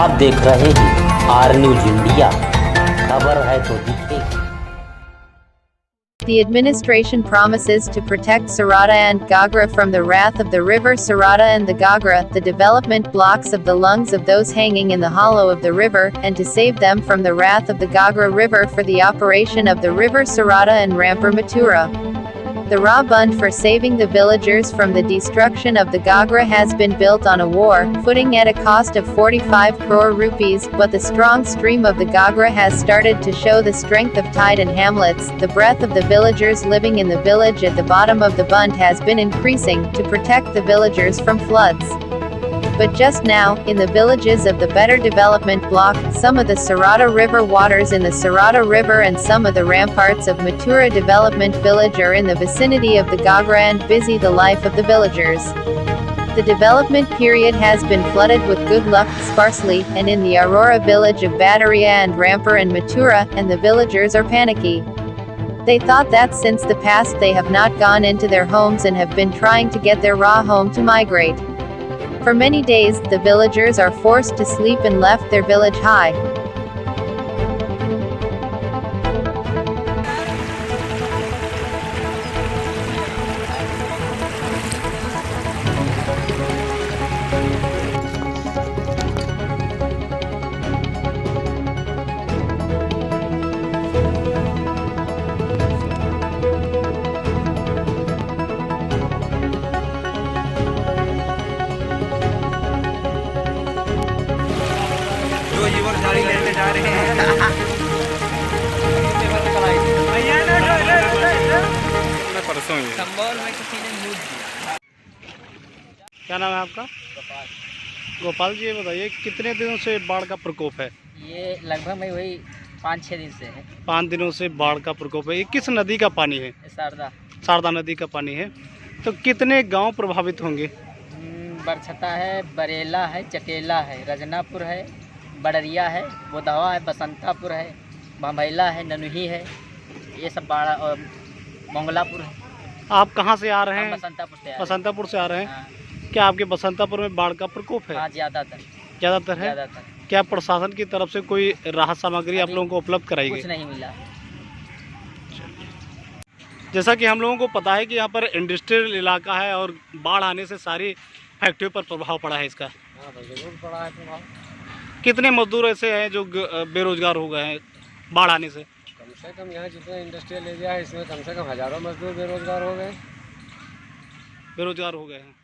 आप देख रहे हैं आर न्यूज इंडिया, खबर है तो दिखेगी। The administration promises to protect Sarada and Gagra from the wrath of the river Sarada and the Gagra, the development blocks of the lungs of those hanging in the hollow of the river, and to save them from the wrath of the Gagra river for the operation of the river Sarada and Rampur Mathura. The Raw Bund for saving the villagers from the destruction of the Gagra has been built on a war footing at a cost of 45 crore rupees, but the strong stream of the Gagra has started to show the strength of tide and hamlets. The breadth of the villagers living in the village at the bottom of the Bund has been increasing to protect the villagers from floods. But just now, in the villages of the Better Development Block, some of the Sarada River waters in the Sarada River and some of the ramparts of Mathura Development Village are in the vicinity of the Gagra and busy the life of the villagers. The development period has been flooded with good luck sparsely, and in the Aurora village of Badaria and Rampur and Mathura, and the villagers are panicky. They thought that since the past they have not gone into their homes and have been trying to get their raw home to migrate. For many days, the villagers are forced to sleep and left their village high. जा रहे हैं परसों ही संबल में किसी ने use किया। क्या नाम है आपका? गोपाल जी, ये बताइए कितने दिनों से बाढ़ का प्रकोप है? ये लगभग में वही 5-6 दिन से है। 5 दिनों से बाढ़ का प्रकोप है। ये किस नदी का पानी है? शारदा नदी का पानी है। तो कितने गांव प्रभावित होंगे? बरछता है, बरेला है, चकेला है, रजनापुर है, बड़रिया है, बोदवा है, बसंतापुर है, भमैला है, ननुही है, ये सब बाढ़ और मंगलापुर है। आप कहाँ से आ रहे हैं? बसंतापुर से आ रहे हैं। हाँ। क्या आपके बसंतापुर में बाढ़ का प्रकोप है? हाँ, ज़्यादातर है। क्या प्रशासन की तरफ से कोई राहत सामग्री आप लोगों को उपलब्ध कराई गई? कुछ नहीं मिला। जैसा कि हम लोगों को पता है कि यहाँ पर इंडस्ट्रियल इलाका है और बाढ़ आने से सारी फैक्ट्रियों पर प्रभाव पड़ा है इसका। हाँ, जरूर पड़ा है प्रभाव। कितने मजदूर ऐसे हैं जो बेरोजगार हो गए हैं बाढ़ आने से? कम से कम यहाँ जितना इंडस्ट्रियल एरिया है इसमें कम से कम हज़ारों मजदूर बेरोजगार हो गए हैं।